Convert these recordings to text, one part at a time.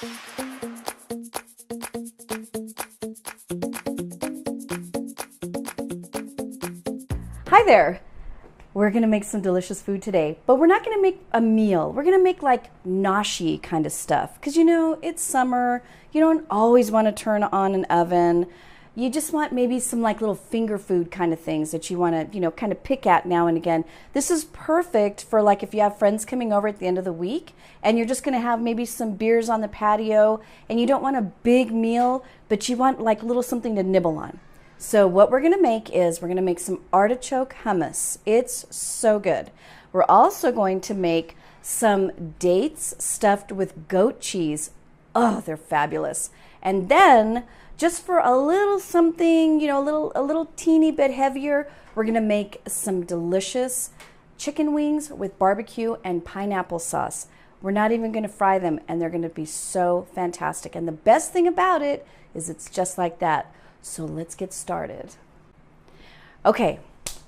Hi there. We're gonna make some delicious food today, but we're not gonna make a meal. We're gonna make like noshi kind of stuff. Cause you know, it's summer. You don't always wanna turn on an oven. You just want maybe some like little finger food kind of things that you wanna, kind of pick at now and again. This is perfect for like if you have friends coming over at the end of the week and you're just gonna have maybe some beers on the patio and you don't want a big meal, but you want like a little something to nibble on. So what we're gonna make is we're gonna make some artichoke hummus. It's so good. We're also going to make some dates stuffed with goat cheese. Oh, they're fabulous. And then just for a little something, a little teeny bit heavier, we're gonna make some delicious chicken wings with barbecue and pineapple sauce. We're not even gonna fry them and they're gonna be so fantastic. And the best thing about it is it's just like that. So let's get started. Okay,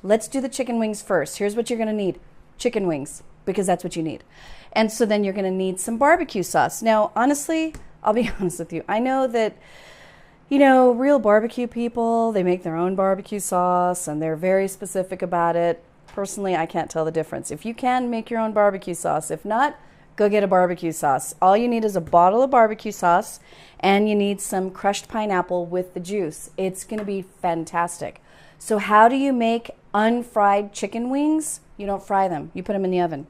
let's do the chicken wings first. Here's what you're gonna need. Chicken wings, because that's what you need. And so then you're gonna need some barbecue sauce. Now, honestly, I'll be honest with you. I know that, real barbecue people, they make their own barbecue sauce and they're very specific about it. Personally, I can't tell the difference. If you can, make your own barbecue sauce. If not, go get a barbecue sauce. All you need is a bottle of barbecue sauce and you need some crushed pineapple with the juice. It's gonna be fantastic. So how do you make unfried chicken wings? You don't fry them, you put them in the oven.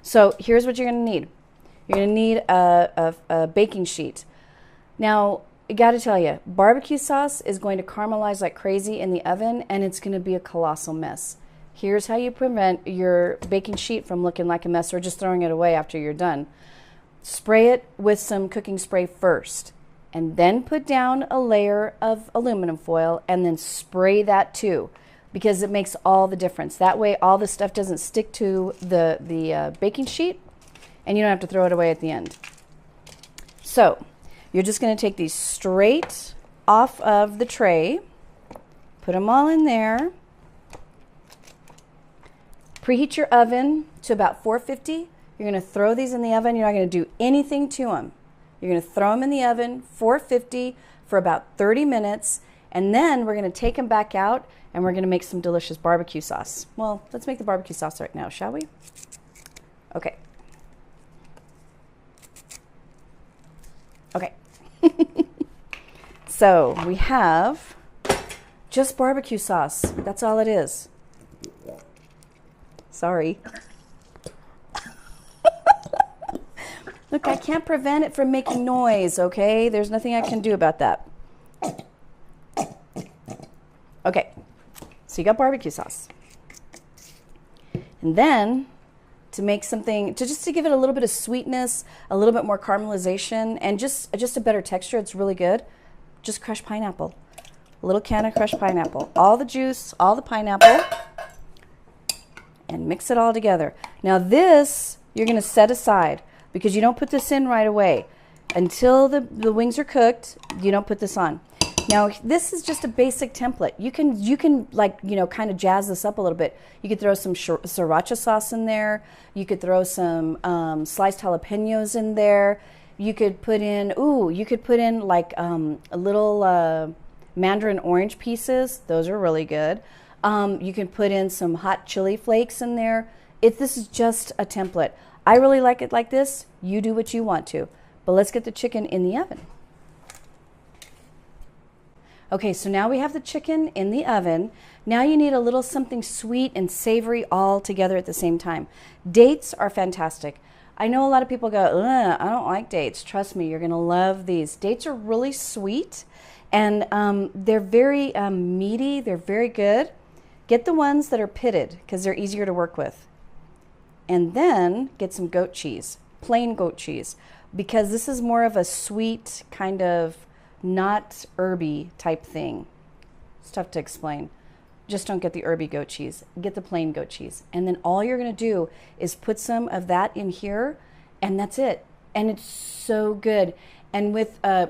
So here's what you're gonna need. You're gonna need a baking sheet. Now, I gotta tell you, barbecue sauce is going to caramelize like crazy in the oven and it's gonna be a colossal mess. Here's how you prevent your baking sheet from looking like a mess or just throwing it away after you're done. Spray it with some cooking spray first and then put down a layer of aluminum foil and then spray that too because it makes all the difference. That way all the stuff doesn't stick to the baking sheet and you don't have to throw it away at the end. So you're just going to take these straight off of the tray, put them all in there. Preheat your oven to about 450. You're going to throw these in the oven. You're not going to do anything to them. You're going to throw them in the oven, 450 for about 30 minutes, and then we're going to take them back out and we're going to make some delicious barbecue sauce. Well, let's make the barbecue sauce right now, shall we? Okay. Okay. So we have just barbecue sauce. That's all it is. Sorry. Look, I can't prevent it from making noise, okay? There's nothing I can do about that. Okay, so you got barbecue sauce. And then to make something, just to give it a little bit of sweetness, a little bit more caramelization, and just a better texture, it's really good, just crushed pineapple. A little can of crushed pineapple. All the juice, all the pineapple, and mix it all together. Now this, you're gonna set aside because you don't put this in right away. Until the wings are cooked, you don't put this on. Now this is just a basic template. You can like, kind of jazz this up a little bit. You could throw some sriracha sauce in there. You could throw some sliced jalapenos in there. You could put in, like a little mandarin orange pieces. Those are really good. You can put in some hot chili flakes in there. This is just a template. I really like it like this. You do what you want to. But let's get the chicken in the oven. Okay, so now we have the chicken in the oven. Now you need a little something sweet and savory all together at the same time. Dates are fantastic. I know a lot of people go, ugh, I don't like dates. Trust me, you're gonna love these. Dates are really sweet and they're very meaty. They're very good. Get the ones that are pitted because they're easier to work with. And then get some goat cheese, plain goat cheese, because this is more of a sweet kind of not herby type thing. It's tough to explain. Just don't get the herby goat cheese. Get the plain goat cheese. And then all you're going to do is put some of that in here and that's it. And it's so good. And with a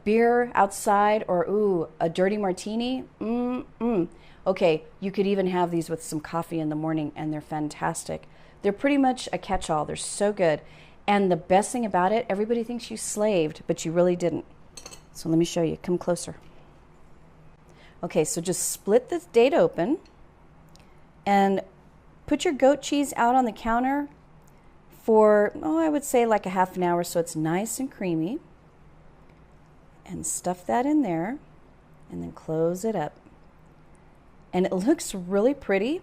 beer outside or a dirty martini, Okay, you could even have these with some coffee in the morning and they're fantastic. They're pretty much a catch-all. They're so good. And the best thing about it, everybody thinks you slaved, but you really didn't. So let me show you. Come closer. Okay, so just split the date open and put your goat cheese out on the counter for, oh, I would say like a half an hour so it's nice and creamy. And stuff that in there and then close it up. And it looks really pretty.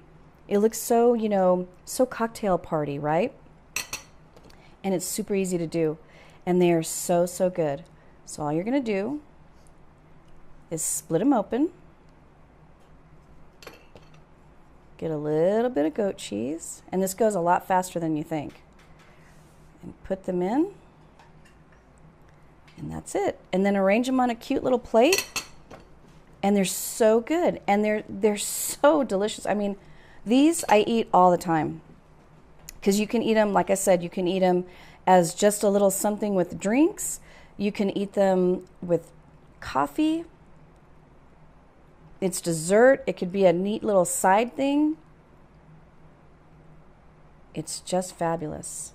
It looks so, you know, so cocktail party, right? And it's super easy to do. And they are so, so good. So all you're going to do is split them open. Get a little bit of goat cheese. And this goes a lot faster than you think. And put them in. And that's it. And then arrange them on a cute little plate. And they're so good. And they're so delicious. I mean, these I eat all the time. Because you can eat them, like I said, you can eat them as just a little something with drinks. You can eat them with coffee. It's dessert. It could be a neat little side thing. It's just fabulous.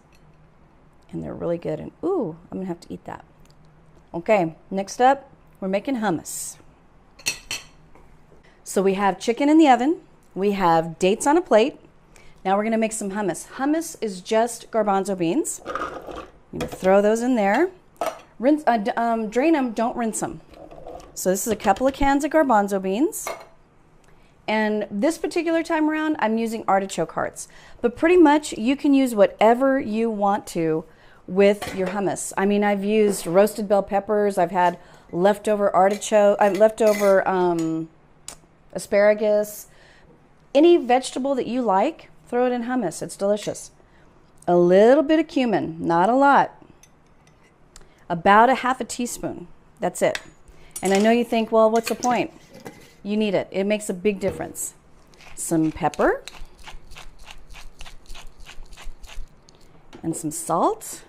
And they're really good. And ooh, I'm going to have to eat that. Okay, next up, we're making hummus. So we have chicken in the oven. We have dates on a plate. Now we're going to make some hummus. Hummus is just garbanzo beans. I'm going to throw those in there. Rinse, drain them, don't rinse them. So this is a couple of cans of garbanzo beans. And this particular time around, I'm using artichoke hearts. But pretty much you can use whatever you want to with your hummus. I mean, I've used roasted bell peppers. I've had leftover artichoke, leftover asparagus. Any vegetable that you like, throw it in hummus. It's delicious. A little bit of cumin, not a lot. About a half a teaspoon. That's it. And I know you think, well, what's the point? You need it. It makes a big difference. Some pepper. And some salt.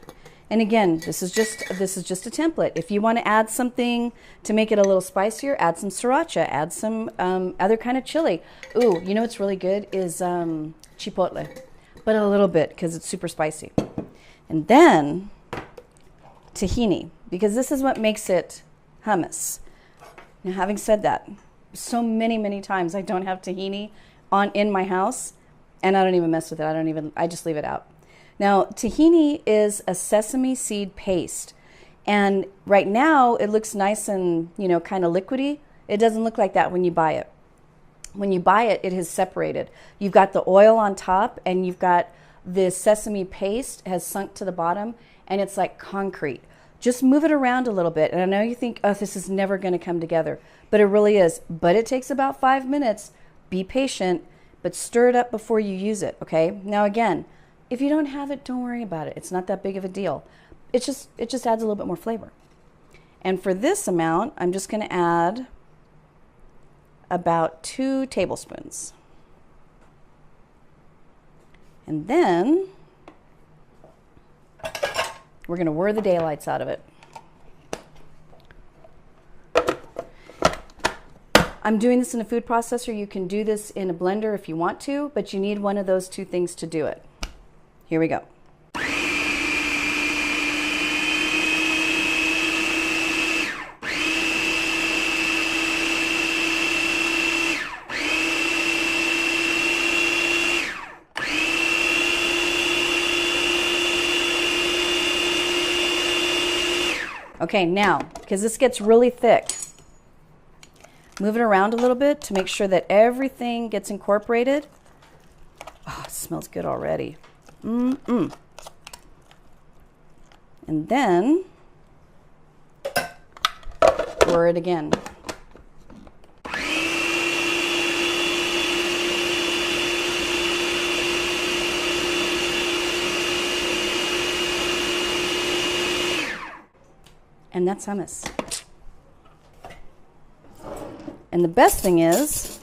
And again, this is just a template. If you want to add something to make it a little spicier, add some sriracha, add some other kind of chili. Ooh, you know what's really good is chipotle, but a little bit because it's super spicy. And then tahini, because this is what makes it hummus. Now, having said that, so many times I don't have tahini in my house, and I don't even mess with it. I just leave it out. Now, tahini is a sesame seed paste, and right now it looks nice and, you know, kind of liquidy. It doesn't look like that when you buy it. When you buy it, it is separated. You've got the oil on top, and you've got the sesame paste has sunk to the bottom, and it's like concrete. Just move it around a little bit, and I know you think, oh, this is never going to come together, but it really is. But it takes about 5 minutes. Be patient, but stir it up before you use it, okay? Now, again, if you don't have it, don't worry about it. It's not that big of a deal. It just adds a little bit more flavor. And for this amount, I'm just going to add about 2 tablespoons. And then we're going to whir the daylights out of it. I'm doing this in a food processor. You can do this in a blender if you want to, but you need one of those 2 things to do it. Here we go. Okay, now, because this gets really thick, move it around a little bit to make sure that everything gets incorporated. Oh, it smells good already. And then pour it again. And that's hummus. And the best thing is,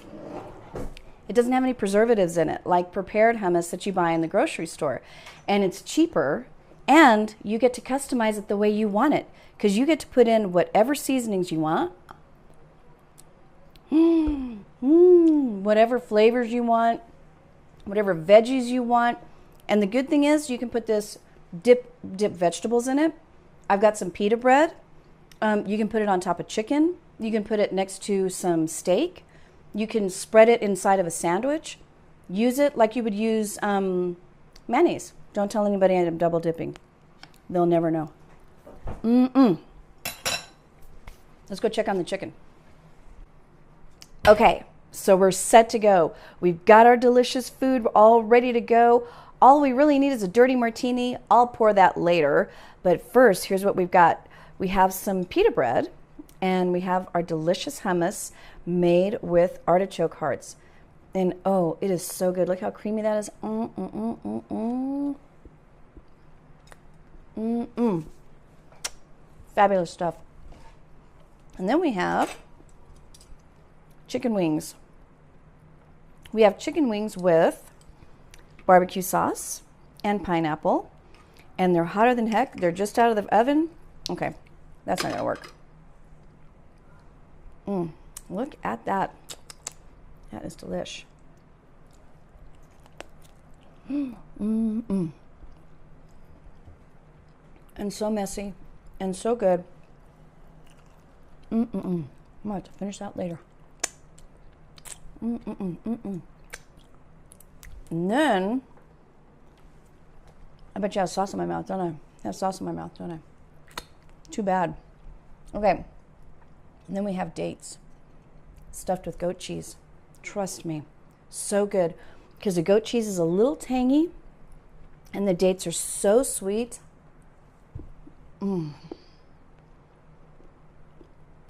it doesn't have any preservatives in it, like prepared hummus that you buy in the grocery store. And it's cheaper, and you get to customize it the way you want it, because you get to put in whatever seasonings you want, whatever flavors you want, whatever veggies you want. And the good thing is, you can put this dip vegetables in it. I've got some pita bread. You can put it on top of chicken. You can put it next to some steak. You can spread it inside of a sandwich. Use it like you would use mayonnaise. Don't tell anybody I'm double dipping. They'll never know. Let's go check on the chicken. Okay, so we're set to go. We've got our delicious food all ready to go. All we really need is a dirty martini. I'll pour that later. But first, here's what we've got. We have some pita bread, and we have our delicious hummus made with artichoke hearts. And oh, it is so good. Look how creamy that is. Fabulous stuff. And then we have chicken wings. We have chicken wings with barbecue sauce and pineapple. And they're hotter than heck. They're just out of the oven. Okay, that's not gonna work. Look at that. That is delish. And so messy and so good. I'm gonna have to finish that later. And then, I bet you have sauce in my mouth, don't I? I have sauce in my mouth, don't I? Too bad. Okay. And then we have dates stuffed with goat cheese. Trust me, so good. Because the goat cheese is a little tangy and the dates are so sweet.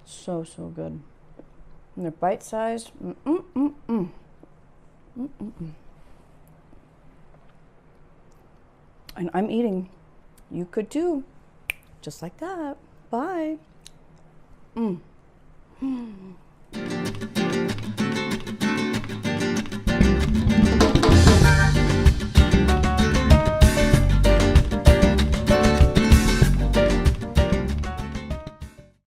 So, so good. And they're bite-sized. And I'm eating. You could too. Just like that. Bye.